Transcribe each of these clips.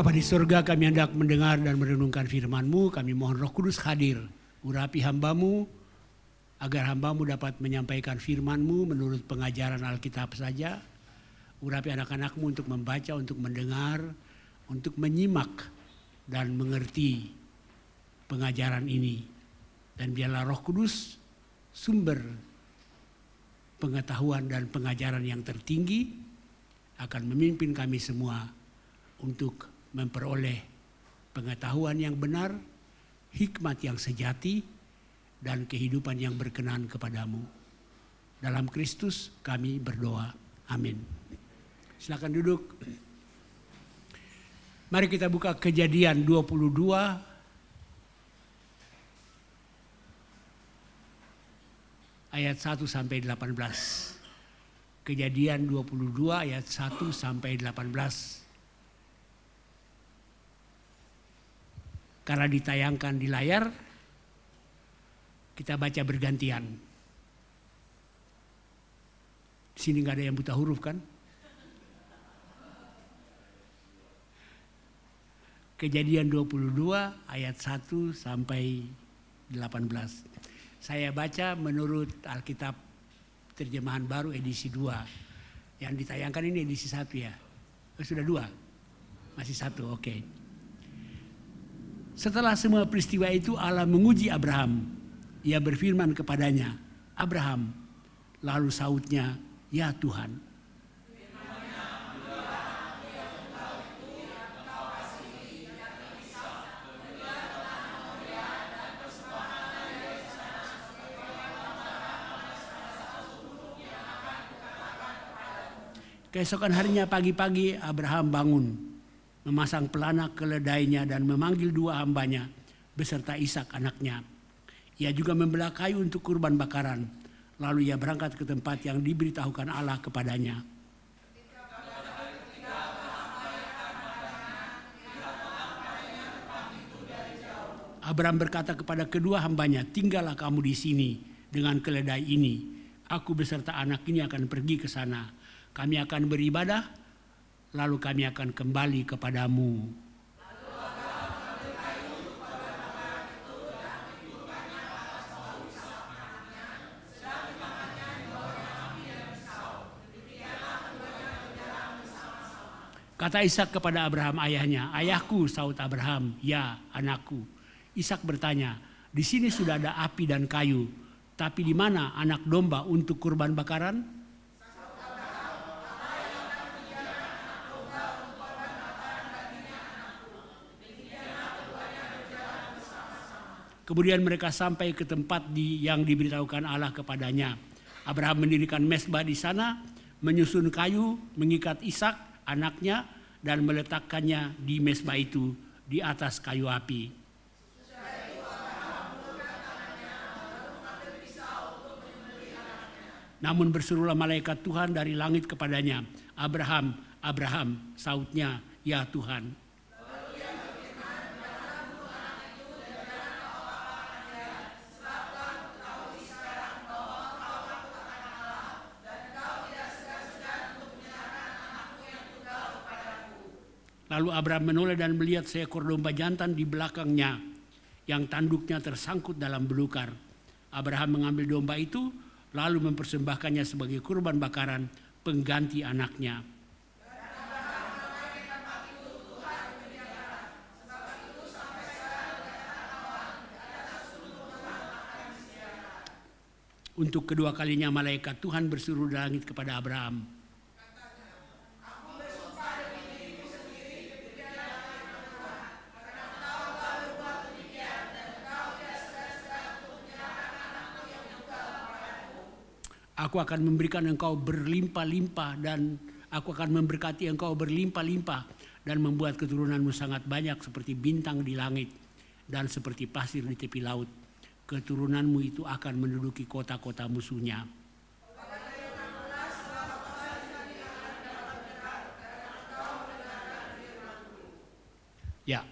Bapa di surga, kami hendak mendengar dan merenungkan firman-Mu. Kami mohon Roh Kudus hadir, urapi hamba-Mu, agar hamba-Mu dapat menyampaikan firman-Mu menurut pengajaran Alkitab saja. Urapi anak-anak-Mu untuk membaca, untuk mendengar, untuk menyimak dan mengerti pengajaran ini. Dan biarlah Roh Kudus sumber pengetahuan dan pengajaran yang tertinggi akan memimpin kami semua untuk memperoleh pengetahuan yang benar, hikmat yang sejati, dan kehidupan yang berkenan kepadamu. Dalam Kristus kami berdoa. Amin. Silakan duduk. Mari kita buka Kejadian 22 ayat 1 sampai 18. Kejadian 22 ayat 1 sampai 18. Karena ditayangkan di layar, kita baca bergantian. Di sini nggak ada yang buta huruf kan? Kejadian 22 ayat 1 sampai 18. Saya baca menurut Alkitab Terjemahan Baru edisi 2. Yang ditayangkan ini edisi 1 ya. Sudah 2? Masih 1, oke. Setelah semua peristiwa itu Allah menguji Abraham. Ia berfirman kepadanya, Abraham. Lalu sautnya, ya Tuhan. Keesokan harinya pagi-pagi Abraham bangun, memasang pelana keledainya dan memanggil 2 hambanya beserta Ishak anaknya. Ia juga membelah kayu untuk kurban bakaran. Lalu ia berangkat ke tempat yang diberitahukan Allah kepadanya. Abraham berkata kepada kedua hambanya, tinggallah kamu di sini dengan keledai ini. Aku beserta anak ini akan pergi ke sana. Kami akan beribadah, lalu kami akan kembali kepadamu. Kata Ishak kepada Abraham ayahnya, ayahku, saut Abraham, ya anakku. Ishak bertanya, di sini sudah ada api dan kayu, tapi di mana anak domba untuk kurban bakaran? Kemudian mereka sampai ke tempat yang diberitahukan Allah kepadanya. Abraham mendirikan mezbah di sana, menyusun kayu, mengikat Ishak anaknya, dan meletakkannya di mezbah itu di atas kayu api. Namun berserulah malaikat Tuhan dari langit kepadanya, Abraham, Abraham, sautnya, ya Tuhan. Lalu Abraham menoleh dan melihat seekor domba jantan di belakangnya yang tanduknya tersangkut dalam belukar. Abraham mengambil domba itu lalu mempersembahkannya sebagai kurban bakaran pengganti anaknya. Untuk kedua kalinya malaikat Tuhan berseru dari langit kepada Abraham. Aku akan memberikan engkau berlimpah-limpah dan aku akan memberkati engkau berlimpah-limpah dan membuat keturunanmu sangat banyak seperti bintang di langit dan seperti pasir di tepi laut. Keturunanmu itu akan menduduki kota-kota musuhnya. Ya,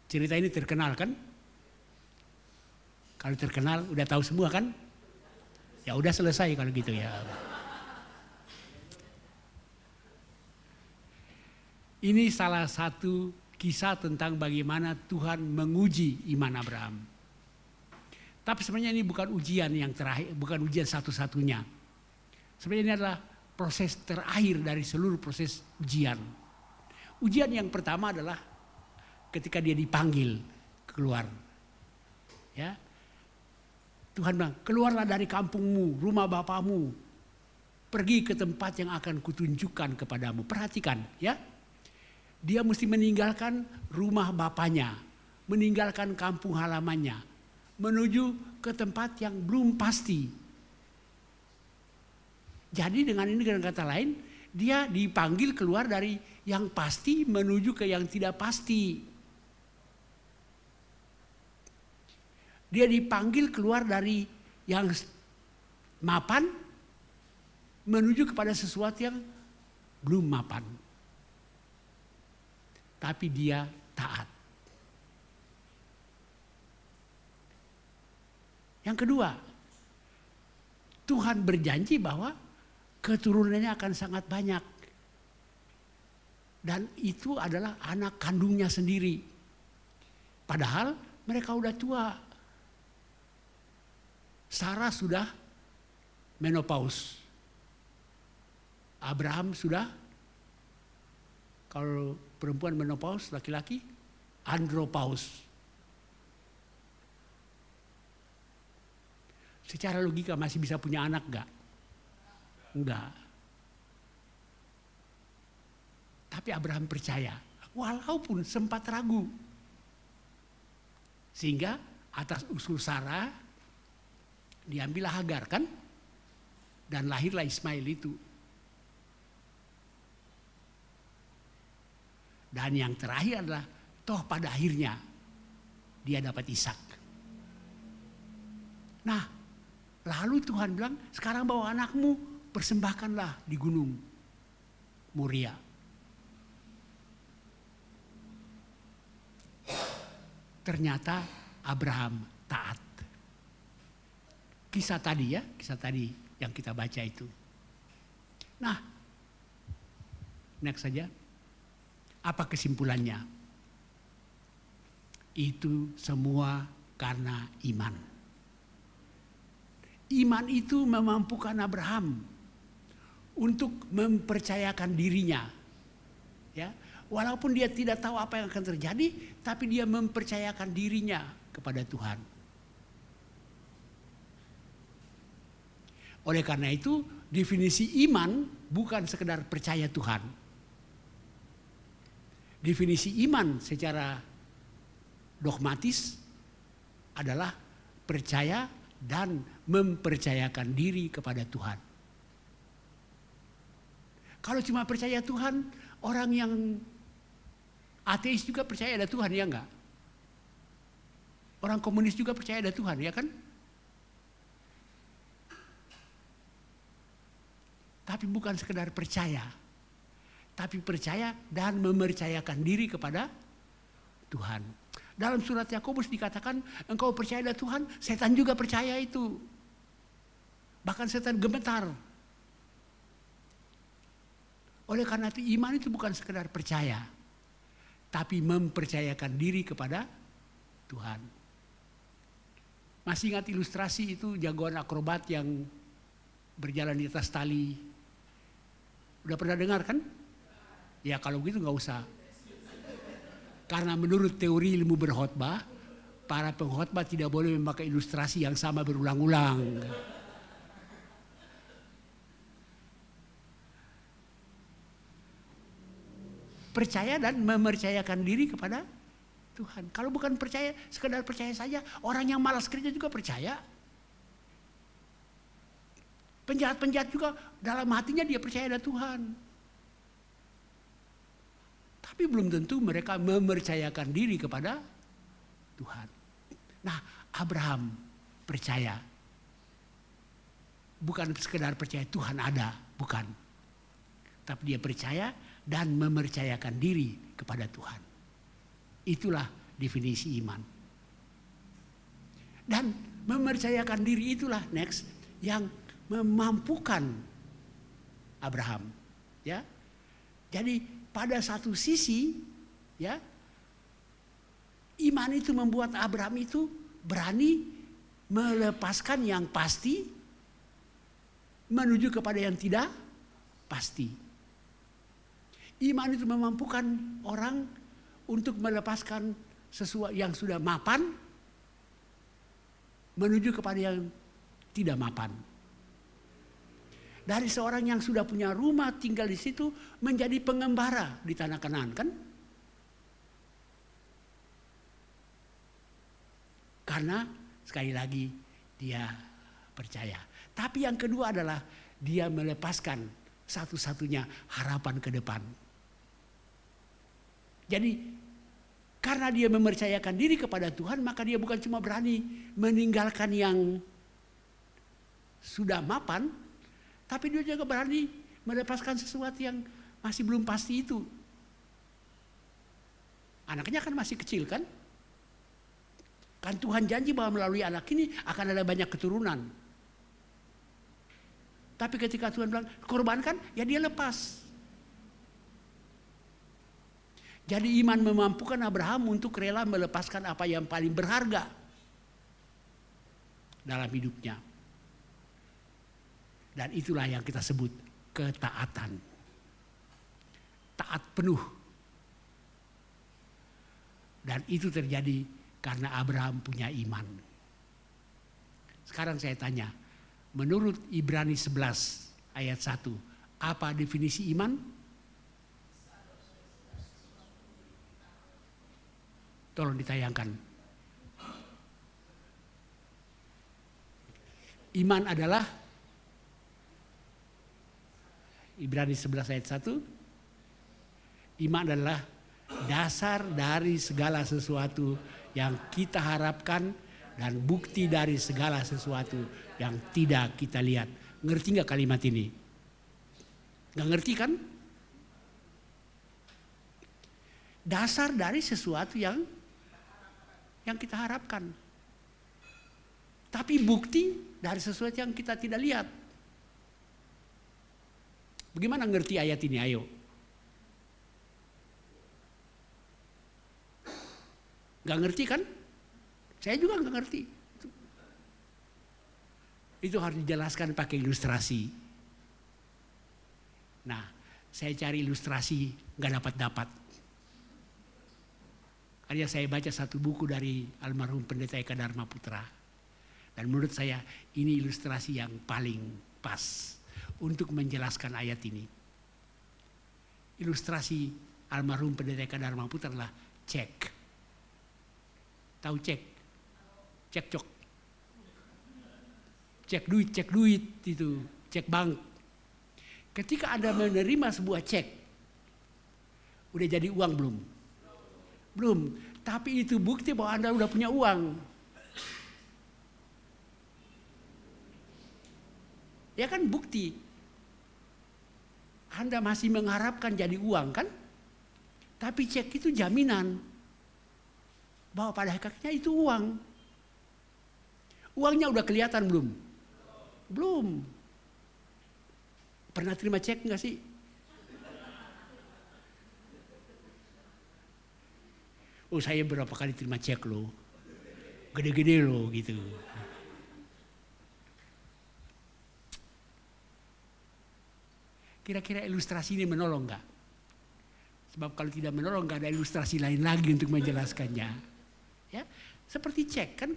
cerita ini terkenal kan? Kalau terkenal udah tahu semua kan? Ya udah selesai kalau gitu ya. Ini salah satu kisah tentang bagaimana Tuhan menguji iman Abraham. Tapi sebenarnya ini bukan ujian yang terakhir, bukan ujian satu-satunya. Sebenarnya ini adalah proses terakhir dari seluruh proses ujian. Ujian yang pertama adalah ketika dia dipanggil keluar. Ya. Tuhan bilang, keluarlah dari kampungmu, rumah bapamu. Pergi ke tempat yang akan kutunjukkan kepadamu. Perhatikan ya. Dia mesti meninggalkan rumah bapaknya. Meninggalkan kampung halamannya. Menuju ke tempat yang belum pasti. Jadi dengan ini, dengan kata lain, dia dipanggil keluar dari yang pasti menuju ke yang tidak pasti. Dia dipanggil keluar dari yang mapan menuju kepada sesuatu yang belum mapan. Tapi dia taat. Yang kedua, Tuhan berjanji bahwa keturunannya akan sangat banyak. Dan itu adalah anak kandungnya sendiri. Padahal mereka udah tua. Sarah sudah menopause. Abraham sudah, kalau perempuan menopause, laki-laki andropause. Secara logika masih bisa punya anak enggak? Enggak. Tapi Abraham percaya, walaupun sempat ragu. Sehingga atas usul Sarah, diambillah Hagar kan? Dan lahirlah Ismail itu. Dan yang terakhir adalah, toh pada akhirnya dia dapat Ishak. Nah, lalu Tuhan bilang, sekarang bawa anakmu, persembahkanlah di gunung Moria. Ternyata Abraham taat. Kisah tadi yang kita baca itu. Nah, next saja. Apa kesimpulannya? Itu semua karena iman. Iman itu memampukan Abraham untuk mempercayakan dirinya. Ya, walaupun dia tidak tahu apa yang akan terjadi, tapi dia mempercayakan dirinya kepada Tuhan. Oleh karena itu, definisi iman bukan sekedar percaya Tuhan. Definisi iman secara dogmatis adalah percaya dan mempercayakan diri kepada Tuhan. Kalau cuma percaya Tuhan, orang yang ateis juga percaya ada Tuhan, ya enggak? Orang komunis juga percaya ada Tuhan, ya kan? Tapi bukan sekedar percaya, tapi percaya dan mempercayakan diri kepada Tuhan. Dalam surat Yakobus dikatakan, engkau percaya ada Tuhan, setan juga percaya itu. Bahkan setan gemetar. Oleh karena itu iman itu bukan sekedar percaya, tapi mempercayakan diri kepada Tuhan. Masih ingat ilustrasi itu jagoan akrobat yang berjalan di atas tali? Udah pernah dengar kan? Ya kalau begitu nggak usah. Karena menurut teori ilmu berkhotbah, para pengkhotbah tidak boleh memakai ilustrasi yang sama berulang-ulang. Percaya dan mempercayakan diri kepada Tuhan. Kalau bukan percaya, sekedar percaya saja, orang yang malas kerja juga percaya. Penjahat-penjahat juga dalam hatinya dia percaya ada Tuhan. Tapi belum tentu mereka mempercayakan diri kepada Tuhan. Nah, Abraham percaya. Bukan sekedar percaya Tuhan ada, bukan. Tapi dia percaya dan mempercayakan diri kepada Tuhan. Itulah definisi iman. Dan mempercayakan diri itulah next yang memampukan Abraham. Ya. Jadi pada satu sisi, ya, Iman itu membuat Abraham itu berani melepaskan yang pasti menuju kepada yang tidak pasti. Iman itu memampukan orang untuk melepaskan sesuatu yang sudah mapan menuju kepada yang tidak mapan. Dari seorang yang sudah punya rumah tinggal di situ menjadi pengembara di tanah Kanaan, kan? Karena sekali lagi dia percaya. Tapi yang kedua adalah dia melepaskan satu-satunya harapan ke depan. Jadi karena dia mempercayakan diri kepada Tuhan, maka dia bukan cuma berani meninggalkan yang sudah mapan, tapi dia juga berani melepaskan sesuatu yang masih belum pasti itu. Anaknya kan masih kecil kan? Kan Tuhan janji bahwa melalui anak ini akan ada banyak keturunan. Tapi ketika Tuhan bilang korbankan, ya dia lepas. Jadi iman memampukan Abraham untuk rela melepaskan apa yang paling berharga dalam hidupnya. Dan itulah yang kita sebut ketaatan. Taat penuh. Dan itu terjadi karena Abraham punya iman. Sekarang saya tanya, menurut Ibrani 11 ayat 1, apa definisi iman? Tolong ditayangkan. Iman adalah Ibrani 11 ayat 1. Iman adalah dasar dari segala sesuatu yang kita harapkan dan bukti dari segala sesuatu yang tidak kita lihat. Ngerti nggak kalimat ini? Nggak ngerti kan? Dasar dari sesuatu yang kita harapkan. Tapi bukti dari sesuatu yang kita tidak lihat. Bagaimana ngerti ayat ini? Ayo. Gak ngerti kan? Saya juga gak ngerti. Itu harus dijelaskan pakai ilustrasi. Nah, saya cari ilustrasi gak dapat-dapat. Akhirnya saya baca satu buku dari almarhum Pendeta Eka Dharma Putra. Dan menurut saya ini ilustrasi yang paling pas untuk menjelaskan ayat ini. Ilustrasi almarhum Pendeta Eka Dharma Putra adalah cek. Tahu cek? Cekcok. Cek duit itu, cek bank. Ketika Anda menerima sebuah cek, udah jadi uang belum? Belum, tapi itu bukti bahwa Anda udah punya uang. Ya kan bukti. Anda masih mengharapkan jadi uang kan? Tapi cek itu jaminan bahwa pada hakikatnya itu uang. Uangnya udah kelihatan belum? Belum. Pernah terima cek enggak sih? Oh saya berapa kali terima cek loh. Gede-gede loh gitu. Kira-kira ilustrasi ini menolong enggak? Sebab kalau tidak menolong enggak ada ilustrasi lain lagi untuk menjelaskannya. Ya, seperti cek kan,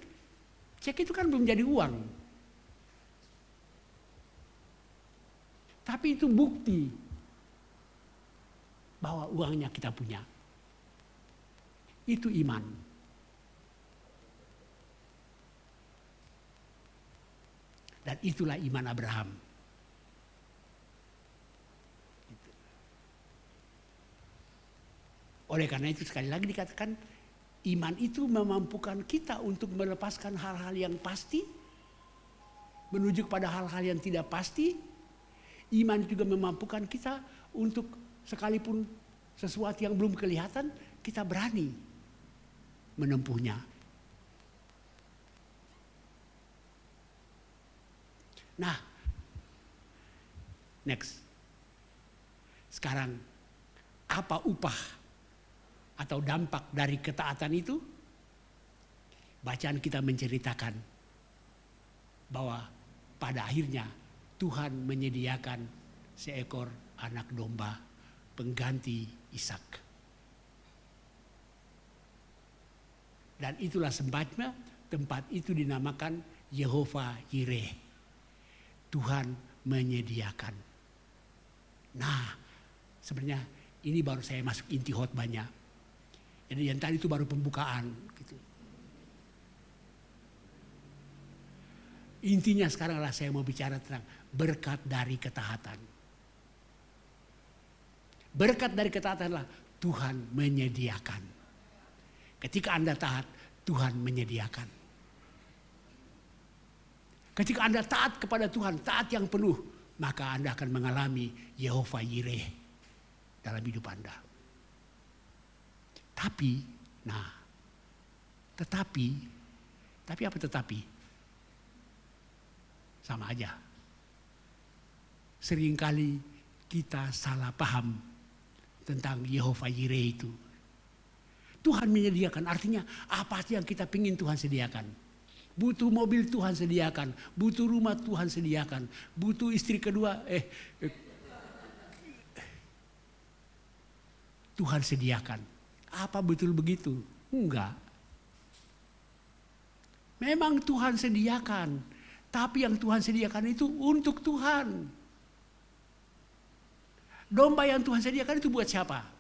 cek itu kan belum jadi uang, tapi itu bukti bahwa uangnya kita punya. Itu iman. Dan itulah iman Abraham. Oleh karena itu sekali lagi dikatakan iman itu memampukan kita untuk melepaskan hal-hal yang pasti menuju kepada hal-hal yang tidak pasti. Iman juga memampukan kita untuk sekalipun sesuatu yang belum kelihatan, kita berani menempuhnya. Nah, next. Sekarang apa upah atau dampak dari ketaatan itu? Bacaan kita menceritakan bahwa pada akhirnya Tuhan menyediakan seekor anak domba pengganti Ishak. Dan itulah sebabnya tempat itu dinamakan Yehova Yireh. Tuhan menyediakan. Nah, sebenarnya ini baru saya masuk inti khotbahnya. Jadi yang tadi itu baru pembukaan. Gitu. Intinya sekarang adalah saya mau bicara tentang berkat dari ketaatan. Berkat dari ketaatan adalah Tuhan menyediakan. Ketika Anda taat, Tuhan menyediakan. Ketika Anda taat kepada Tuhan, taat yang penuh, maka Anda akan mengalami Yehova Yireh dalam hidup Anda. Tapi apa tetapi? Sama aja. Seringkali kita salah paham tentang Yehova Yireh itu. Tuhan menyediakan, artinya apa sih yang kita pingin Tuhan sediakan. Butuh mobil Tuhan sediakan, butuh rumah Tuhan sediakan, butuh istri kedua, Tuhan sediakan. Apa betul begitu? Enggak. Memang Tuhan sediakan, tapi yang Tuhan sediakan itu untuk Tuhan. Domba yang Tuhan sediakan itu buat siapa?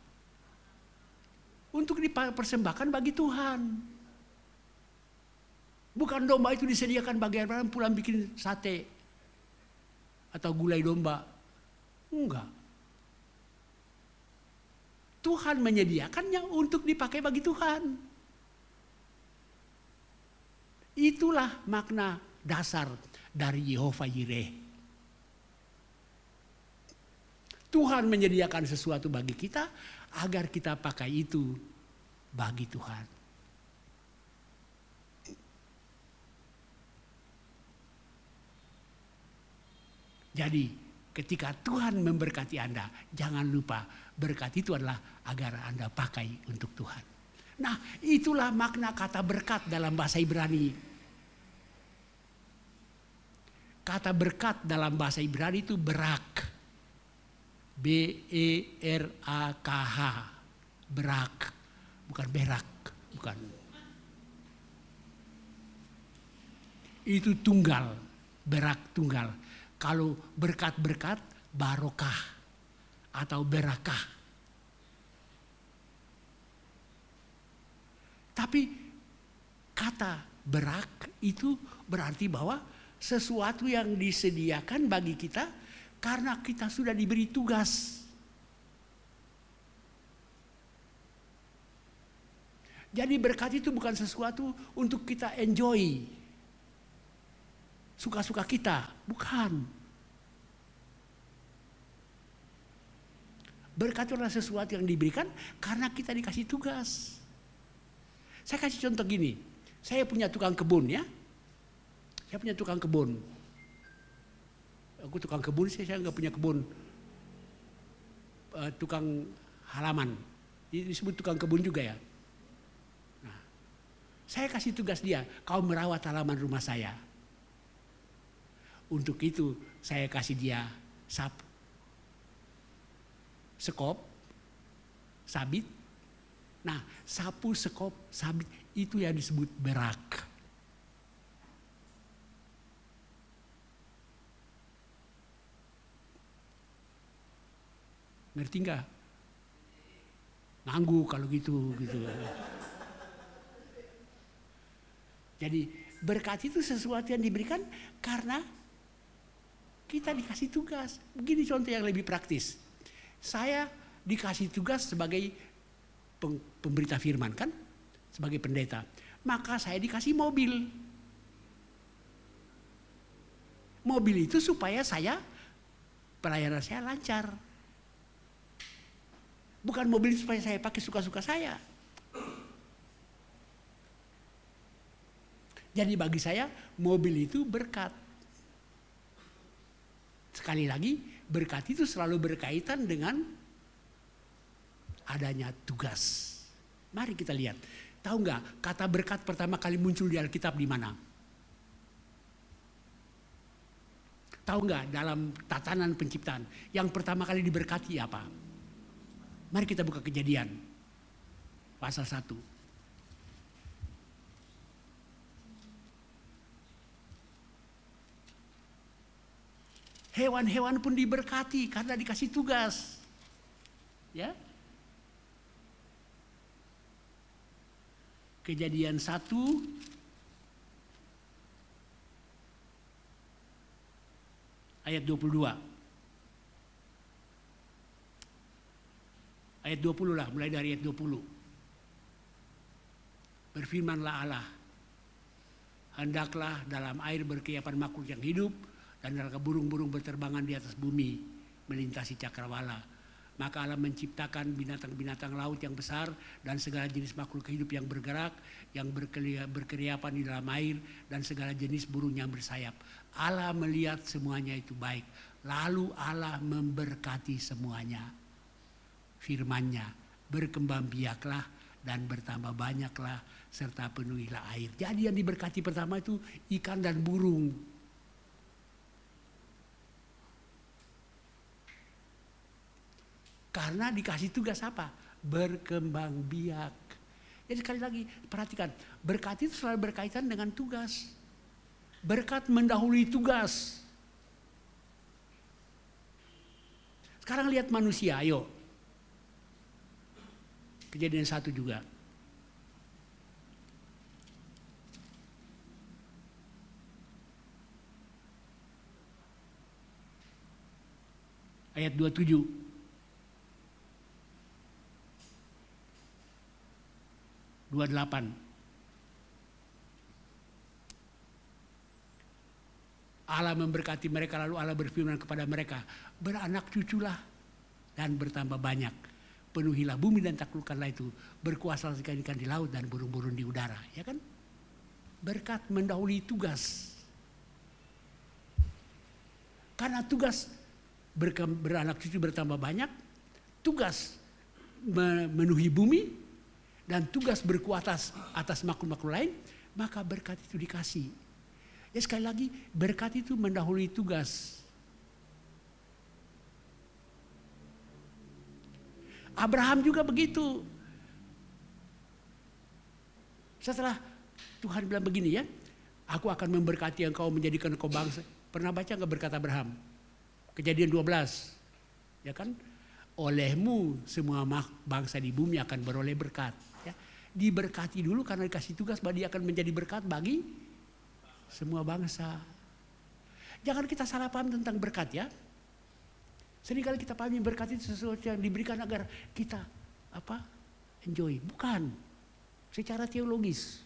Untuk dipersembahkan bagi Tuhan. Bukan domba itu disediakan bagi orang pulang bikin sate atau gulai domba. Enggak. Tuhan menyediakannya untuk dipakai bagi Tuhan. Itulah makna dasar dari Yehova Yireh. Tuhan menyediakan sesuatu bagi kita agar kita pakai itu bagi Tuhan. Jadi ketika Tuhan memberkati Anda, jangan lupa berkat itu adalah agar Anda pakai untuk Tuhan. Nah, itulah makna kata berkat dalam bahasa Ibrani. Kata berkat dalam bahasa Ibrani itu berak. B-E-R-A-K-H. Berak. Bukan berak. Bukan. Itu tunggal. Berak tunggal. Kalau berkat-berkat, barokah. Atau berakah. Tapi kata berak itu berarti bahwa sesuatu yang disediakan bagi kita karena kita sudah diberi tugas. Jadi berkat itu bukan sesuatu untuk kita enjoy. Suka-suka kita, bukan. Berkat itu adalah sesuatu yang diberikan karena kita dikasih tugas. Saya kasih contoh gini. Saya punya tukang kebun ya. Saya punya tukang kebun. Aku tukang kebun, saya nggak punya kebun. Tukang halaman. Disebut tukang kebun juga ya. Nah, saya kasih tugas dia, kau merawat halaman rumah saya. Untuk itu saya kasih dia sapu, sekop, sabit. Nah, sapu, sekop, sabit itu yang disebut berak. Ngerti nggak? Ngangguk kalau gitu. Jadi berkat itu sesuatu yang diberikan karena kita dikasih tugas. Begini contoh yang lebih praktis. Saya dikasih tugas sebagai pemberita firman kan, sebagai pendeta. Maka saya dikasih mobil. Mobil itu supaya pelayanan saya lancar. Bukan mobil supaya saya pakai suka-suka saya. Jadi bagi saya mobil itu berkat. Sekali lagi berkat itu selalu berkaitan dengan adanya tugas. Mari kita lihat Tahu nggak kata berkat pertama kali muncul di Alkitab di mana? Tahu nggak dalam tatanan penciptaan yang pertama kali diberkati apa? Mari kita buka Kejadian pasal 1. Hewan-hewan pun diberkati karena dikasih tugas. Ya. Kejadian 1 ayat 22. Ayat 20 lah, mulai dari ayat 20. Berfirmanlah Allah, hendaklah dalam air berkeliapan makhluk yang hidup, dan hendaklah burung-burung berterbangan di atas bumi, melintasi cakrawala. Maka Allah menciptakan binatang-binatang laut yang besar dan segala jenis makhluk hidup yang bergerak, yang berkeriapan di dalam air, dan segala jenis burung yang bersayap. Allah melihat semuanya itu baik. Lalu Allah memberkati semuanya. Firman-Nya, berkembang biaklah dan bertambah banyaklah serta penuhilah air. Jadi yang diberkati pertama itu ikan dan burung. Karena dikasih tugas apa? Berkembang biak. Jadi sekali lagi perhatikan, berkat itu selalu berkaitan dengan tugas. Berkat mendahului tugas. Sekarang lihat manusia, ayo. Kejadian 1 juga. Ayat 27. Allah memberkati mereka, lalu Allah berfirman kepada mereka, beranak cuculah dan bertambah banyak. Penuhilah bumi dan taklukkanlah itu. Berkuasalah ikan-ikan di laut dan burung-burung di udara. Ya kan? Berkat mendahului tugas. Karena tugas beranak cucu bertambah banyak, tugas memenuhi bumi, dan tugas berkuasa atas makhluk-makhluk lain, maka berkat itu dikasih. Ya sekali lagi, berkat itu mendahului tugas. Abraham juga begitu. Setelah Tuhan bilang begini ya, aku akan memberkati engkau menjadikan engkau bangsa. Pernah baca nggak berkat Abraham? Kejadian 12, ya kan? Olehmu semua bangsa di bumi akan beroleh berkat. Ya. Diberkati dulu karena dikasih tugas bahwa dia akan menjadi berkat bagi semua bangsa. Jangan kita salah paham tentang berkat ya. Seringkali kita pahami berkat itu sesuatu yang diberikan agar kita enjoy. Bukan. Secara teologis.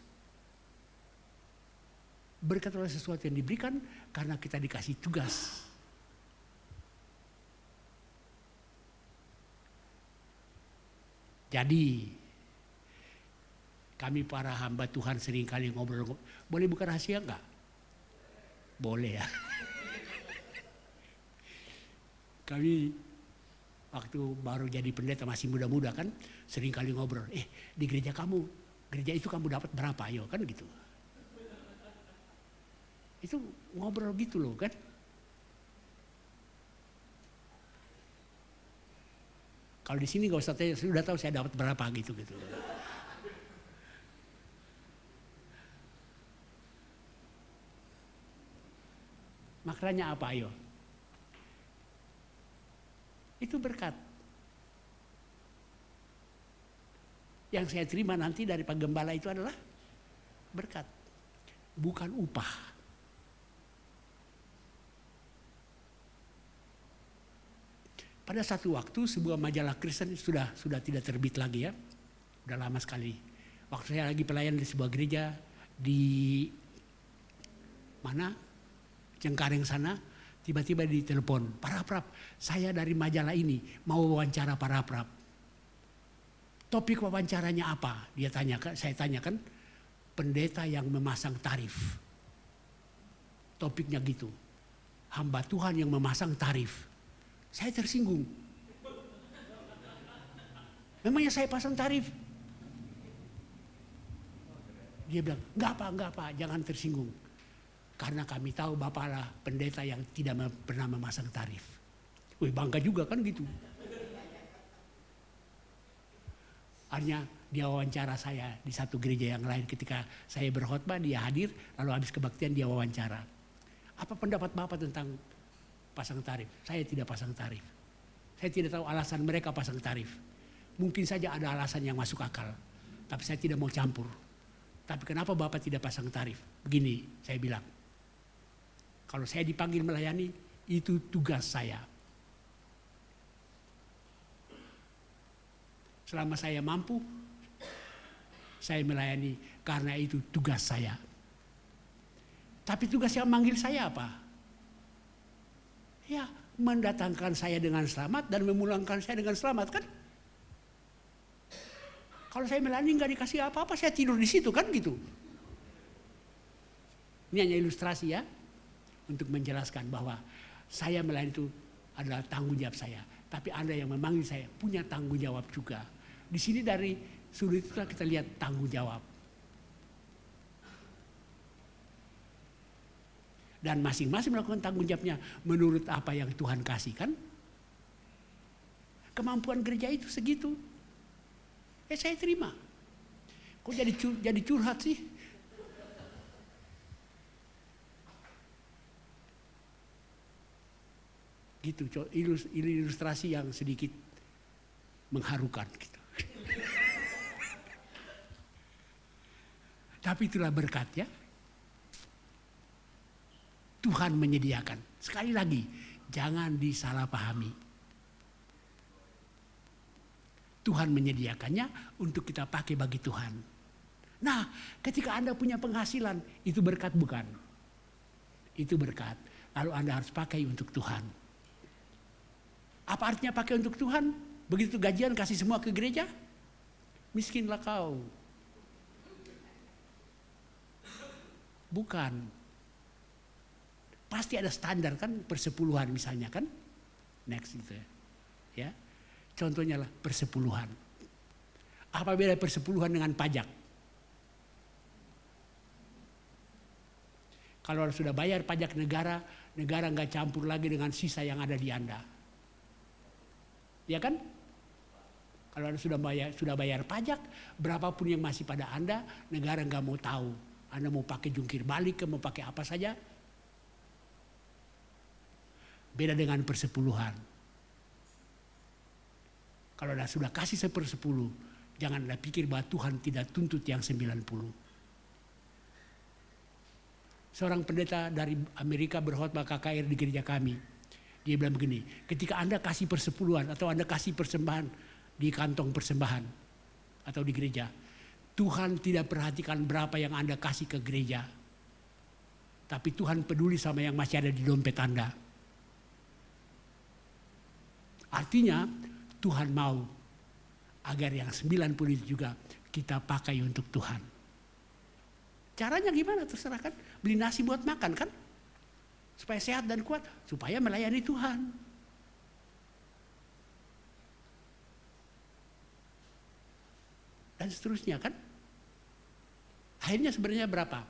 Berkat adalah sesuatu yang diberikan karena kita dikasih tugas. Jadi kami para hamba Tuhan seringkali ngobrol. Boleh buka rahasia enggak? Boleh ya. Kami waktu baru jadi pendeta masih muda-muda kan, sering kali ngobrol. Di gereja kamu, gereja itu kamu dapat berapa? Ayo kan gitu. Itu ngobrol gitu loh kan. Kalau di sini nggak usah tanya, sudah tahu saya dapat berapa gitu. Maknanya apa? Ayo. Itu berkat. Yang saya terima nanti dari Pak Gembala itu adalah berkat, bukan upah. Pada satu waktu sebuah majalah Kristen sudah tidak terbit lagi ya, udah lama sekali. Waktu saya lagi pelayan di sebuah gereja di mana, Cengkareng sana. Tiba-tiba ditelepon, Pak Raprap, saya dari majalah ini mau wawancara Pak Raprap. Topik wawancaranya apa? Saya tanyakan, pendeta yang memasang tarif. Topiknya gitu, hamba Tuhan yang memasang tarif. Saya tersinggung. Memangnya saya pasang tarif? Dia bilang, enggak pak, jangan tersinggung. Karena kami tahu Bapak lah pendeta yang tidak pernah memasang tarif. Wih, bangga juga kan gitu. Akhirnya dia wawancara saya di satu gereja yang lain ketika saya berkhotbah, dia hadir, lalu habis kebaktian dia wawancara. Apa pendapat Bapak tentang pasang tarif? Saya tidak pasang tarif. Saya tidak tahu alasan mereka pasang tarif. Mungkin saja ada alasan yang masuk akal, tapi saya tidak mau campur. Tapi kenapa Bapak tidak pasang tarif? Begini, saya bilang. Kalau saya dipanggil melayani, itu tugas saya. Selama saya mampu, saya melayani karena itu tugas saya. Tapi tugas yang manggil saya apa? Ya, mendatangkan saya dengan selamat dan memulangkan saya dengan selamat kan? Kalau saya melayani nggak dikasih apa-apa, saya tidur di situ kan gitu. Ini hanya ilustrasi ya, untuk menjelaskan bahwa saya melayani itu adalah tanggung jawab saya. Tapi Anda yang memanggil saya punya tanggung jawab juga. Di sini dari sudut itu kita lihat tanggung jawab. Dan masing-masing melakukan tanggung jawabnya menurut apa yang Tuhan kasih kan. Kemampuan gereja itu segitu. Saya terima. Kok jadi curhat sih? Gitu, ilustrasi yang sedikit mengharukan gitu. Tapi itulah berkat ya. Tuhan menyediakan. Sekali lagi, jangan disalahpahami. Tuhan menyediakannya untuk kita pakai bagi Tuhan. Nah, ketika Anda punya penghasilan, itu berkat bukan? Itu berkat. Lalu Anda harus pakai untuk Tuhan. Apa artinya pakai untuk Tuhan? Begitu gajian kasih semua ke gereja? Miskinlah kau. Bukan. Pasti ada standar kan, persepuluhan misalnya kan. Next itu ya. Contohnya lah persepuluhan. Apa beda persepuluhan dengan pajak? Kalau sudah bayar pajak negara, negara nggak campur lagi dengan sisa yang ada di Anda. Ya kan? Kalau Anda sudah bayar pajak, berapapun yang masih pada Anda, negara nggak mau tahu. Anda mau pakai jungkir balik, mau pakai apa saja. Beda dengan persepuluhan. Kalau Anda sudah kasih 1/10, jangan Anda pikir bahwa Tuhan tidak tuntut yang 90. Seorang pendeta dari Amerika berkhotbah KKR di gereja kami. Dia bilang begini, ketika Anda kasih persepuluhan atau Anda kasih persembahan di kantong persembahan atau di gereja, Tuhan tidak perhatikan berapa yang Anda kasih ke gereja. Tapi Tuhan peduli sama yang masih ada di dompet Anda. Artinya Tuhan mau agar yang 90 itu juga kita pakai untuk Tuhan. Caranya gimana terserah kan? Beli nasi buat makan kan? Supaya sehat dan kuat, supaya melayani Tuhan. Dan seterusnya kan? Akhirnya sebenarnya berapa?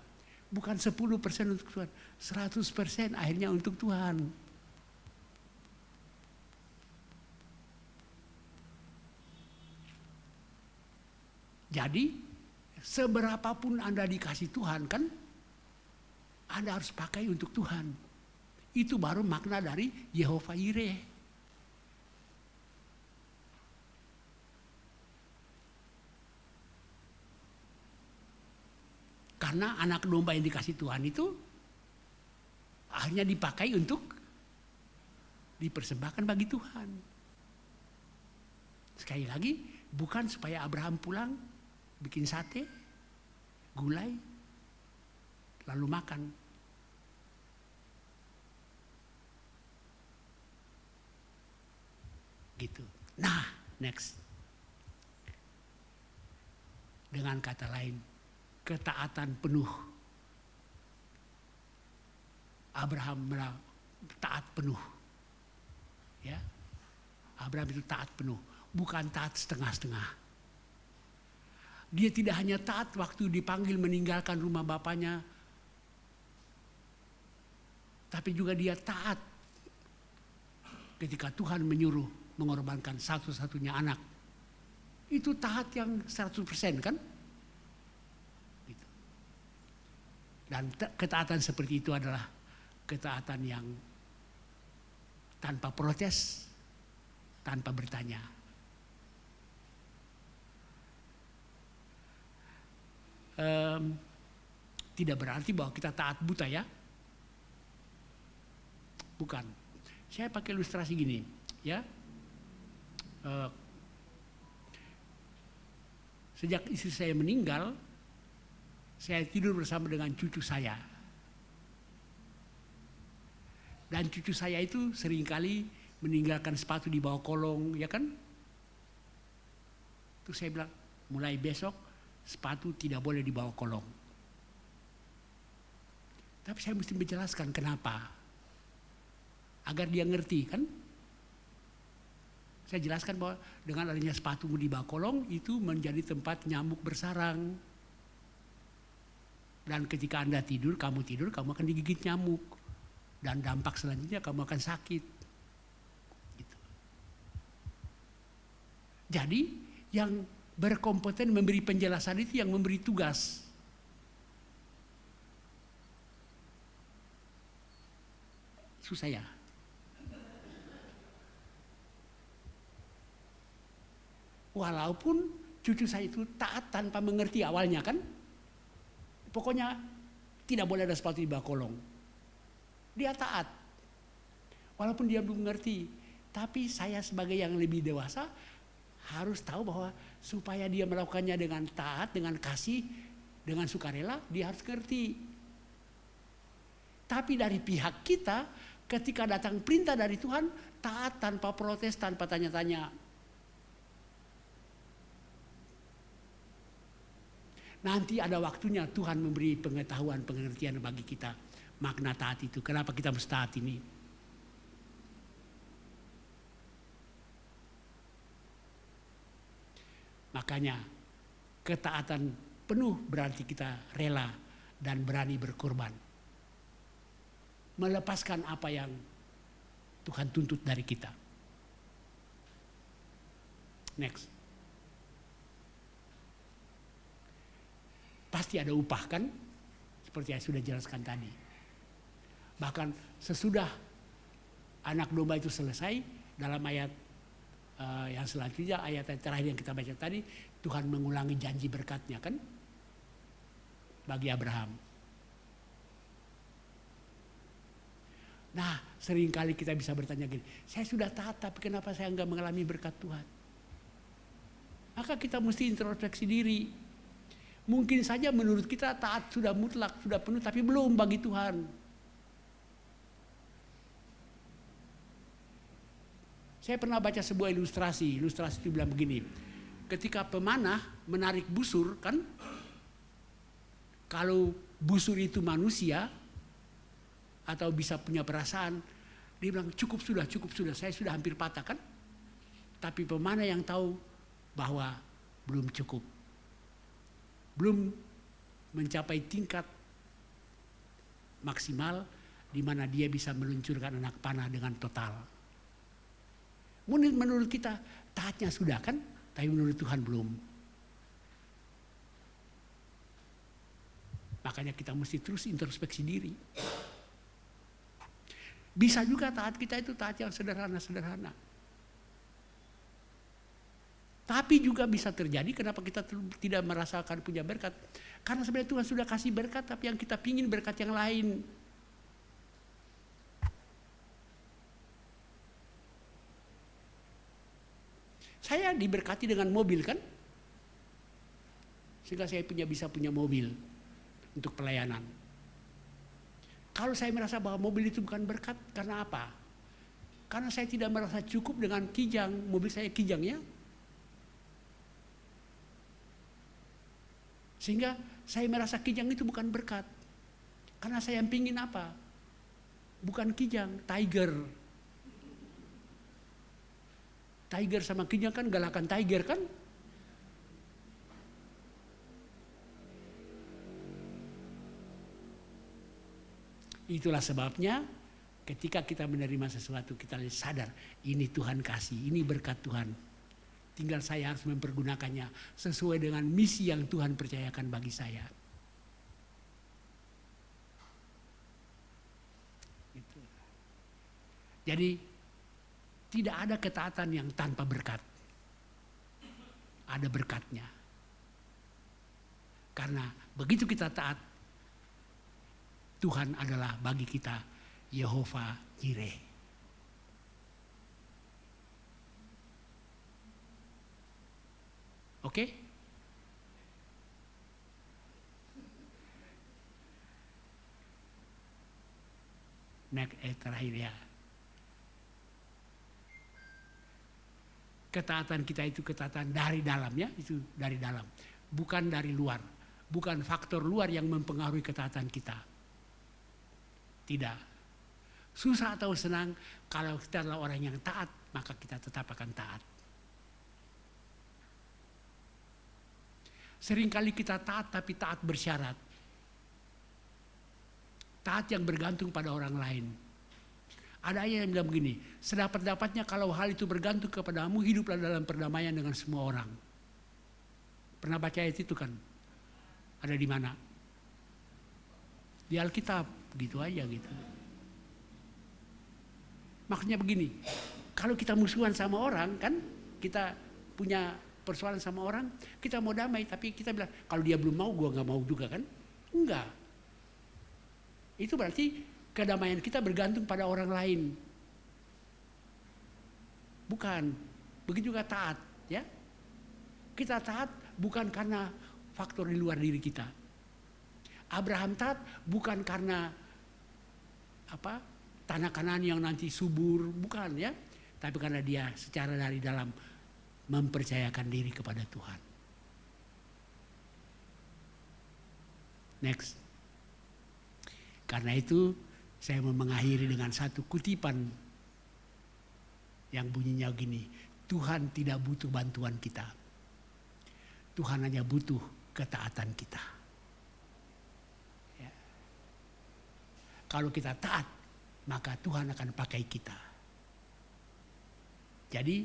Bukan 10% untuk Tuhan, 100% akhirnya untuk Tuhan. Jadi seberapapun Anda dikasih Tuhan kan, Anda harus pakai untuk Tuhan. Itu baru makna dari Yehova Yireh. Karena anak domba yang dikasih Tuhan itu akhirnya dipakai untuk dipersembahkan bagi Tuhan. Sekali lagi, bukan supaya Abraham pulang bikin sate, gulai, lalu makan. Gitu. Nah, next. Dengan kata lain, ketaatan penuh. Abraham taat penuh. Ya. Abraham itu taat penuh, bukan taat setengah-setengah. Dia tidak hanya taat waktu dipanggil meninggalkan rumah bapaknya, tapi juga dia taat ketika Tuhan menyuruh mengorbankan satu-satunya anak. Itu taat yang 100% kan? Gitu. Dan ketaatan seperti itu adalah ketaatan yang tanpa protes, tanpa bertanya. Tidak berarti bahwa kita taat buta ya. Bukan. Saya pakai ilustrasi gini, ya. Sejak istri saya meninggal, saya tidur bersama dengan cucu saya. Dan cucu saya itu seringkali meninggalkan sepatu di bawah kolong, ya kan? Terus saya bilang, mulai besok sepatu tidak boleh di bawah kolong. Tapi saya mesti menjelaskan kenapa. Agar dia ngerti kan. Saya jelaskan bahwa dengan adanya sepatu di bawah kolong itu menjadi tempat nyamuk bersarang. Dan ketika Anda tidur, kamu akan digigit nyamuk. Dan dampak selanjutnya kamu akan sakit. Gitu. Jadi yang berkompeten memberi penjelasan itu yang memberi tugas. Susah ya? Walaupun cucu saya itu taat tanpa mengerti awalnya kan. Pokoknya tidak boleh ada sepatu di bawah kolong. Dia taat. Walaupun dia belum mengerti. Tapi saya sebagai yang lebih dewasa harus tahu bahwa supaya dia melakukannya dengan taat, dengan kasih, dengan sukarela, dia harus ngerti. Tapi dari pihak kita, ketika datang perintah dari Tuhan, taat tanpa protes, tanpa tanya-tanya. Nanti ada waktunya Tuhan memberi pengetahuan, pengertian bagi kita. Makna taat itu, kenapa kita mesti taat ini. Makanya ketaatan penuh berarti kita rela dan berani berkorban. Melepaskan apa yang Tuhan tuntut dari kita. Next. Pasti ada upah kan? Seperti yang sudah jelaskan tadi. Bahkan sesudah anak domba itu selesai, dalam ayat yang selanjutnya, ayat terakhir yang kita baca tadi, Tuhan mengulangi janji berkatnya kan? Bagi Abraham. Nah, seringkali kita bisa bertanya gini, saya sudah taat tapi kenapa saya enggak mengalami berkat Tuhan? Maka kita mesti introspeksi diri. Mungkin saja menurut kita taat sudah mutlak, sudah penuh, tapi belum bagi Tuhan. Saya pernah baca sebuah ilustrasi itu bilang begini, ketika pemanah menarik busur kan, kalau busur itu manusia, atau bisa punya perasaan, dia bilang cukup sudah, saya sudah hampir patah kan. Tapi pemanah yang tahu bahwa belum cukup. Belum mencapai tingkat maksimal di mana dia bisa meluncurkan anak panah dengan total. Menurut kita taatnya sudah kan, tapi menurut Tuhan belum. Makanya kita mesti terus introspeksi diri. Bisa juga taat kita itu taat yang sederhana-sederhana. Tapi juga bisa terjadi kenapa kita tidak merasakan punya berkat. Karena sebenarnya Tuhan sudah kasih berkat, tapi yang kita pingin berkat yang lain. Saya diberkati dengan mobil kan. Sehingga saya bisa punya mobil untuk pelayanan. Kalau saya merasa bahwa mobil itu bukan berkat, karena apa? Karena saya tidak merasa cukup dengan kijang, mobil saya kijang ya. Sehingga saya merasa kijang itu bukan berkat. Karena saya yang pingin apa? Bukan kijang, tiger. Tiger sama kijang kan galakan tiger kan? Itulah sebabnya ketika kita menerima sesuatu kita sadar ini Tuhan kasih, ini berkat Tuhan. Tinggal saya harus mempergunakannya sesuai dengan misi yang Tuhan percayakan bagi saya. Gitu. Jadi tidak ada ketaatan yang tanpa berkat. Ada berkatnya. Karena begitu kita taat, Tuhan adalah bagi kita Yehova Jireh. Oke? Terakhir ya. Ketaatan kita itu ketaatan dari dalam ya, itu dari dalam. Bukan dari luar. Bukan faktor luar yang mempengaruhi ketaatan kita. Tidak. Susah atau senang, kalau kita adalah orang yang taat, maka kita tetap akan taat. Seringkali kita taat tapi taat bersyarat. Taat yang bergantung pada orang lain. Ada ayat yang bilang begini, sedapat-dapatnya kalau hal itu bergantung kepadamu, hiduplah dalam perdamaian dengan semua orang. Pernah baca ayat itu kan? Ada di mana? Di Alkitab, gitu aja gitu. Maksudnya begini, kalau kita musuhan sama orang kan, kita punya persoalan sama orang, kita mau damai, tapi kita bilang, kalau dia belum mau, gua gak mau juga kan? Enggak. Itu berarti kedamaian kita bergantung pada orang lain. Bukan. Begitu juga taat, ya. Kita taat bukan karena faktor di luar diri kita. Abraham taat bukan karena tanah Kanaan yang nanti subur, bukan ya. Tapi karena dia secara dari dalam mempercayakan diri kepada Tuhan. Next. Karena itu saya mau mengakhiri dengan satu kutipan yang bunyinya gini, Tuhan tidak butuh bantuan kita. Tuhan hanya butuh ketaatan kita. Ya. Kalau kita taat, maka Tuhan akan pakai kita. Jadi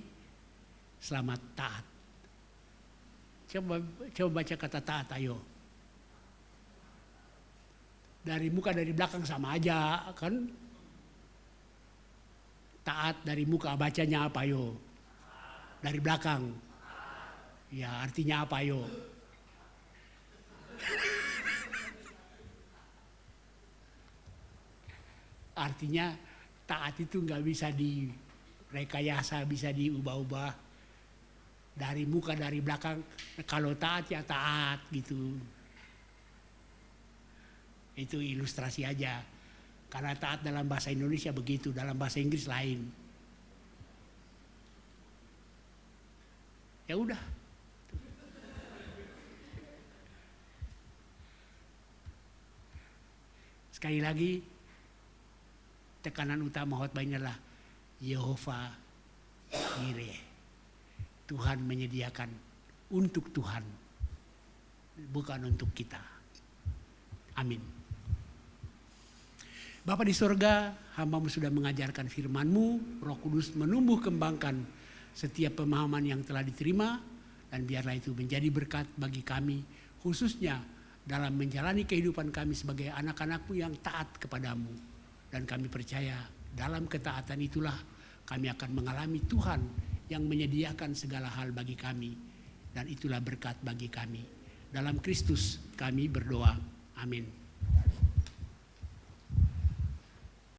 selamat taat. Coba baca kata taat, ayo. Dari muka dari belakang sama aja kan. Taat dari muka bacanya apa ayo? Dari belakang. Ya artinya apa ayo? Artinya taat itu nggak bisa direkayasa, bisa diubah-ubah. Dari muka dari belakang, kalau taat ya taat gitu. Itu ilustrasi aja. Karena taat dalam bahasa Indonesia begitu, dalam bahasa Inggris lain. Ya udah. Sekali lagi, tekanan utama khotbah ini adalah Yehova Jireh. Tuhan menyediakan untuk Tuhan, bukan untuk kita. Amin. Bapa di surga, hamba-Mu sudah mengajarkan firman-Mu, Roh Kudus menumbuh kembangkan setiap pemahaman yang telah diterima, dan biarlah itu menjadi berkat bagi kami, khususnya dalam menjalani kehidupan kami sebagai anak-anak-Mu yang taat kepada-Mu. Dan kami percaya dalam ketaatan itulah kami akan mengalami Tuhan yang menyediakan segala hal bagi kami, dan itulah berkat bagi kami. Dalam Kristus kami berdoa. Amin.